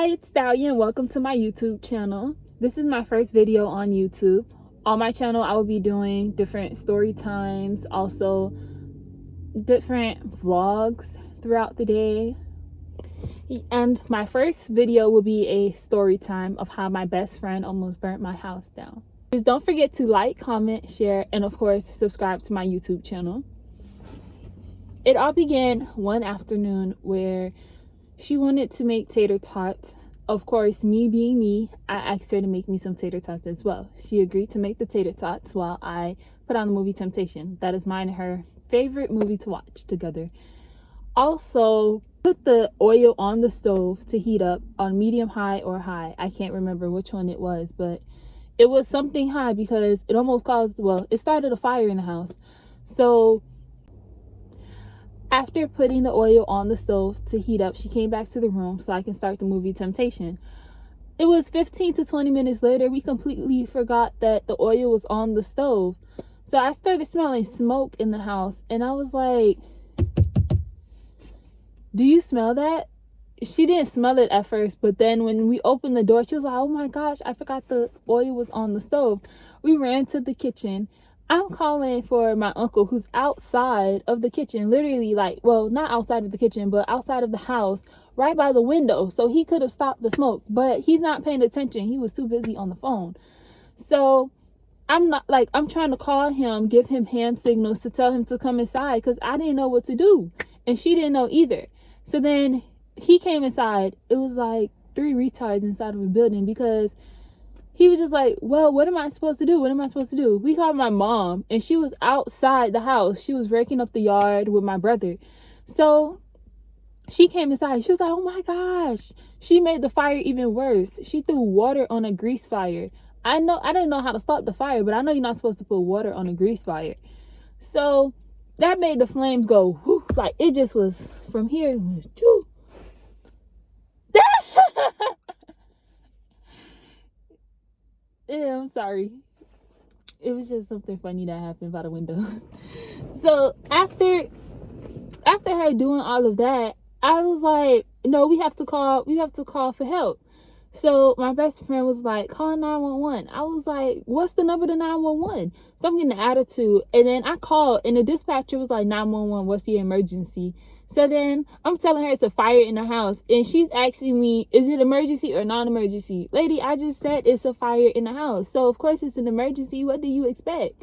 Hi, it's Thalia and welcome to my YouTube channel. This is my first video on YouTube. On my channel, I will be doing different story times, also different vlogs throughout the day. And my first video will be a story time of how my best friend almost burnt my house down. Please don't forget to like, comment, share, and of course, subscribe to my YouTube channel. It all began one afternoon where she wanted to make tater tots. Of course, me being me, I asked her to make me some tater tots as well. She agreed to make the tater tots while I put on the movie Temptation. That is mine and her favorite movie to watch together. Also, put the oil on the stove to heat up on medium high or high. I can't remember which one it was, but it was something high because it almost caused, well, it started a fire in the house. So after putting the oil on the stove to heat up, she came back to the room so I can start the movie Temptation. It was 15 to 20 minutes later. We completely forgot that the oil was on the stove. So I started smelling smoke in the house and I was like, do you smell that? She didn't smell it at first, but then when we opened the door, she was like, oh my gosh, I forgot the oil was on the stove. We ran to the kitchen. I'm calling for my uncle who's outside of the kitchen, literally like, well, not outside of the kitchen, but outside of the house, right by the window. So he could have stopped the smoke, but he's not paying attention. He was too busy on the phone. So I'm trying to call him, give him hand signals to tell him to come inside because I didn't know what to do. And she didn't know either. So then he came inside. It was like 3 retards inside of a building because he was just like, well, what am I supposed to do? What am I supposed to do? We called my mom and she was outside the house. She was raking up the yard with my brother. So she came inside. She was like, oh my gosh. She made the fire even worse. She threw water on a grease fire. I didn't know how to stop the fire, but I know you're not supposed to put water on a grease fire. So that made the flames go, whoo, like it just was from here. Yeah, I'm sorry. It was just something funny that happened by the window. So after her doing all of that, I was like, no, we have to call for help. So my best friend was like, call 911. I was like, what's the number to 911? So I'm getting an attitude. And then I called and the dispatcher was like, 911, what's the emergency? So then I'm telling her it's a fire in the house. And she's asking me, is it emergency or non-emergency? Lady, I just said it's a fire in the house. So of course it's an emergency. What do you expect?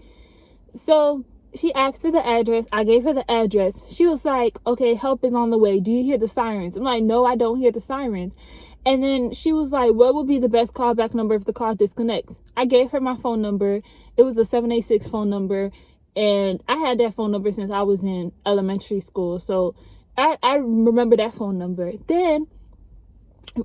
So she asked for the address. I gave her the address. She was like, okay, help is on the way. Do you hear the sirens? I'm like, no, I don't hear the sirens. And then she was like, what would be the best callback number if the call disconnects? I gave her my phone number. It was a 786 phone number. And I had that phone number since I was in elementary school. So I remember that phone number. Then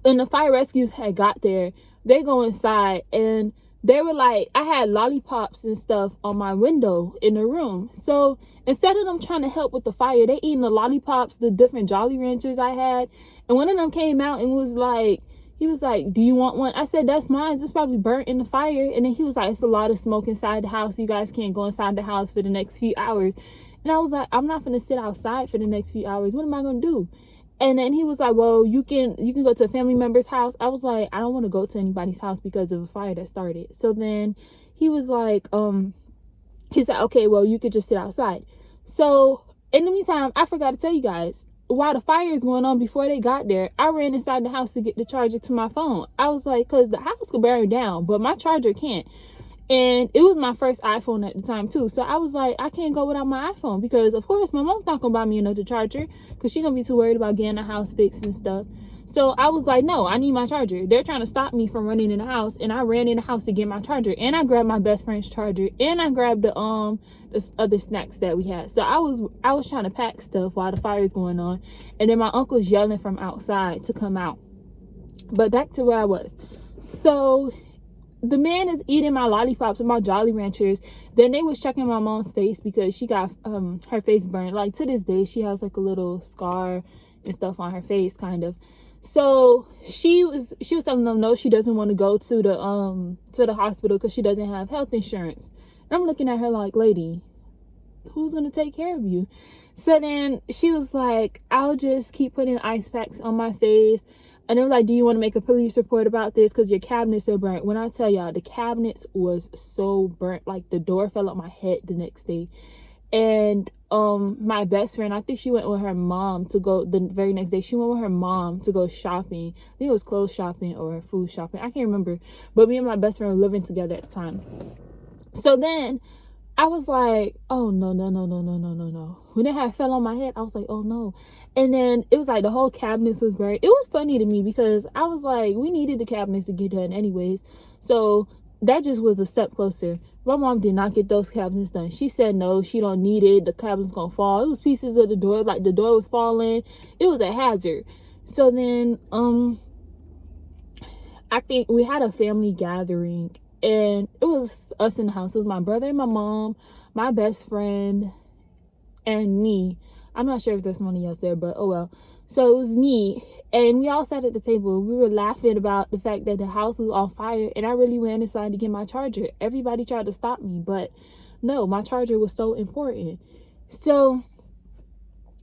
when the fire rescues had got there, they go inside and they were like, I had lollipops and stuff on my window in the room. So instead of them trying to help with the fire, they eating the lollipops, the different Jolly Ranchers I had. And one of them came out and was like, he was like, do you want one? I said, that's mine. It's probably burnt in the fire. And then he was like, it's a lot of smoke inside the house. You guys can't go inside the house for the next few hours. And I was like, I'm not going to sit outside for the next few hours. What am I going to do? And then he was like, well, you can go to a family member's house. I was like, I don't want to go to anybody's house because of a fire that started. So then he was like, he's like, okay, well, you could just sit outside. So in the meantime, I forgot to tell you guys, while the fire is going on, before they got there, I ran inside the house to get the charger to my phone. I was like, because the house could burn down, but my charger can't. And it was my first iPhone at the time too. So I was like, I can't go without my iPhone because of course my mom's not gonna buy me another charger because she's gonna be too worried about getting the house fixed and stuff. So I was like, no, I need my charger. They're trying to stop me from running in the house, and I ran in the house to get my charger, and I grabbed my best friend's charger, and I grabbed the other snacks that we had. So I was trying to pack stuff while the fire is going on, and then my uncle's yelling from outside to come out. But back to where I was. So the man is eating my lollipops and my Jolly Ranchers. Then they was checking my mom's face because she got her face burned. Like to this day, she has like a little scar and stuff on her face, kind of. So she was telling them no, she doesn't want to go to the hospital because she doesn't have health insurance. And I'm looking at her like, lady, who's gonna take care of you? So then she was like, I'll just keep putting ice packs on my face And it was like, do you want to make a police report about this? Because your cabinets are burnt. When I tell y'all, the cabinets was so burnt. Like, the door fell on my head the next day. And my best friend, I think she went with her mom to go the very next day. She went with her mom to go shopping. I think it was clothes shopping or food shopping. I can't remember. But me and my best friend were living together at the time. So then I was like, oh, no. When it had fell on my head, I was like, oh, no. And then it was like the whole cabinets was buried. It was funny to me because I was like, we needed the cabinets to get done anyways. So that just was a step closer. My mom did not get those cabinets done. She said no, she don't need it. The cabinet's gonna fall. It was pieces of the door, like the door was falling. It was a hazard. So then I think we had a family gathering, and it was us in the house. It was my brother and my mom, my best friend, and me. I'm not sure if there's somebody else there, but oh well. So it was me, and we all sat at the table. We were laughing about the fact that the house was on fire, and I really ran inside to get my charger. Everybody tried to stop me, but no, my charger was so important. So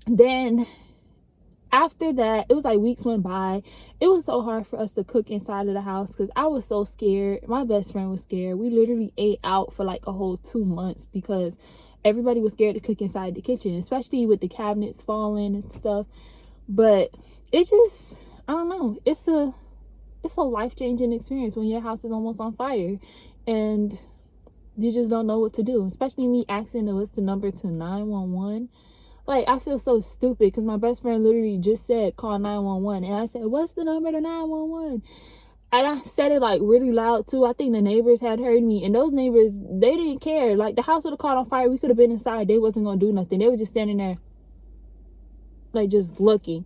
then after that, it was like weeks went by. It was so hard for us to cook inside of the house because I was so scared. My best friend was scared. We literally ate out for like a whole 2 months because everybody was scared to cook inside the kitchen, especially with the cabinets falling and stuff. But it just, I don't know, it's a life-changing experience when your house is almost on fire and you just don't know what to do, especially me asking what's the number to 911. Like, I feel so stupid because my best friend literally just said call 911, and I said, what's the number to 911? And I said it like really loud too. I think the neighbors had heard me, and those neighbors, they didn't care. Like, the house would have caught on fire, we could have been inside, they wasn't gonna do nothing. They were just standing there like just looking.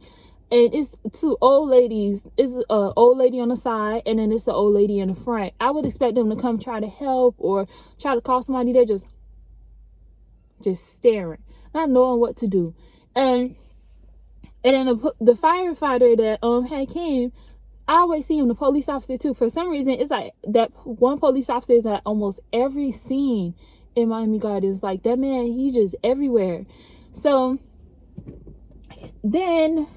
And it's two old ladies. It's an old lady on the side, and then it's an old lady in the front. I would expect them to come try to help or try to call somebody. They're just staring, not knowing what to do. And then the firefighter that had came, I always see him, the police officer too. For some reason, it's like that one police officer is at almost every scene in Miami Gardens. Like, that man, he's just everywhere. So then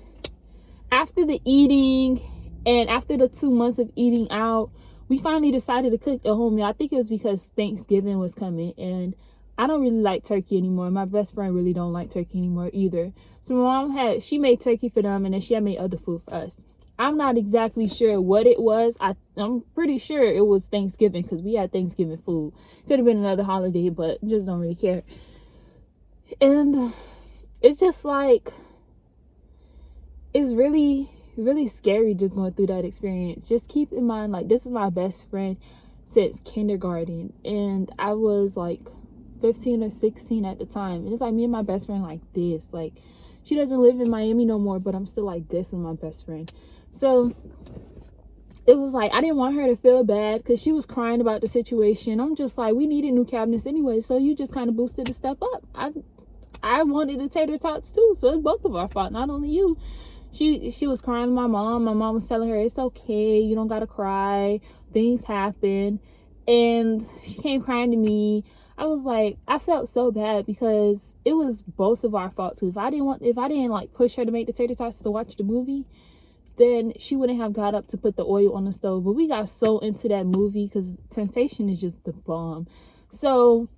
after the eating and after the 2 months of eating out, we finally decided to cook a home meal. I think it was because Thanksgiving was coming, and I don't really like turkey anymore. My best friend really don't like turkey anymore either. So my mom she made turkey for them, and then she had made other food for us. I'm not exactly sure what it was. I'm pretty sure it was Thanksgiving because we had Thanksgiving food. Could have been another holiday, but just don't really care. And it's just like, it's really, really scary just going through that experience. Just keep in mind, like, this is my best friend since kindergarten, and I was like 15 or 16 at the time. And it's like me and my best friend like this. Like, she doesn't live in Miami no more, but I'm still like this with my best friend. So it was like, I didn't want her to feel bad because she was crying about the situation. I'm just like, we needed new cabinets anyway, so you just kind of boosted the step up. I wanted the tater tots too, so it's both of our fault, not only you. She was crying to my mom. My mom was telling her, it's okay, you don't gotta cry, things happen. And she came crying to me. I was like, I felt so bad because it was both of our fault too. If I didn't like push her to make the tater tots to watch the movie, then she wouldn't have got up to put the oil on the stove. But we got so into that movie because Temptation is just the bomb. So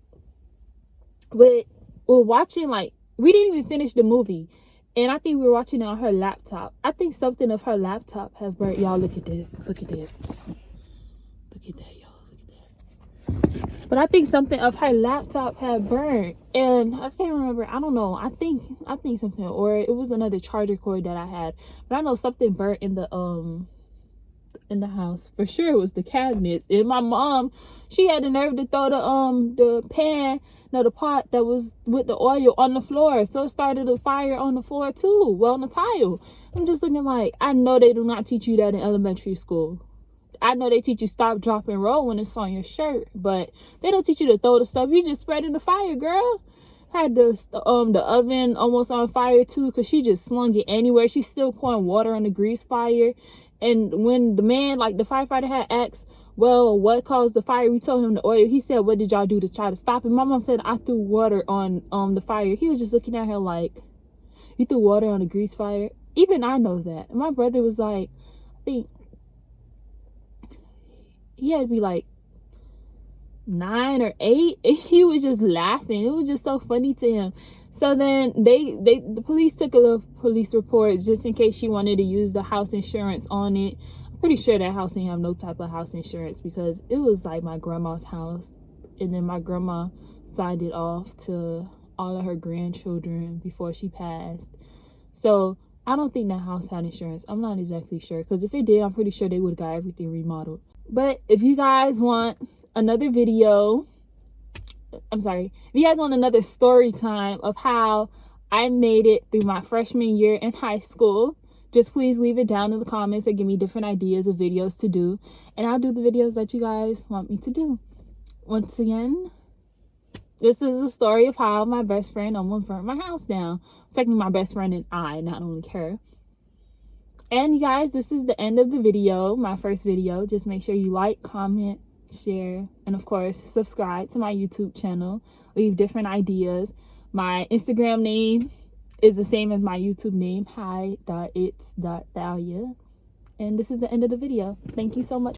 we're watching, like, we didn't even finish the movie, and I think we were watching it on her laptop. I think something of her laptop have burnt. Y'all, look at this. Look at this. Look at that, y'all. Look at that. But I think something of her laptop had burnt, and I can't remember. I don't know. I think something, or it was another charger cord that I had. But I know something burnt in the house. For sure, it was the cabinets. And my mom, she had the nerve to throw the pot that was with the oil on the floor. So it started a fire on the floor too. Well, on the tile. I'm just looking like, I know they do not teach you that in elementary school. I know they teach you stop, drop, and roll when it's on your shirt, but they don't teach you to throw the stuff. You just spread in the fire, girl. Had the oven almost on fire too, because she just slung it anywhere. She's still pouring water on the grease fire. And when the man, like the firefighter, had asked, well, what caused the fire? We told him the oil. He said, what did y'all do to try to stop it? My mom said, I threw water on the fire. He was just looking at her like, you threw water on a grease fire? Even I know that. And my brother was like, think he had to be like 9 or 8, and he was just laughing. It was just so funny to him. So then the police took a little police report just in case she wanted to use the house insurance on it. I'm pretty sure that house didn't have no type of house insurance because it was like my grandma's house, and then my grandma signed it off to all of her grandchildren before she passed. So I don't think that house had insurance. I'm not exactly sure, because if it did, I'm pretty sure they would have got everything remodeled. But if you guys want another video, if you guys want another story time of how I made it through my freshman year in high school, just please leave it down in the comments and give me different ideas of videos to do, and I'll do the videos that you guys want me to do. Once again, this is a story of how my best friend almost burnt my house down. Technically my best friend and I, not only her. And you guys, this is the end of the video, my first video. Just make sure you like, comment, share, and of course subscribe to my YouTube channel. Leave different ideas. My Instagram name is the same as my YouTube name, Hi.Its.Thalia. And this is the end of the video. Thank you so much.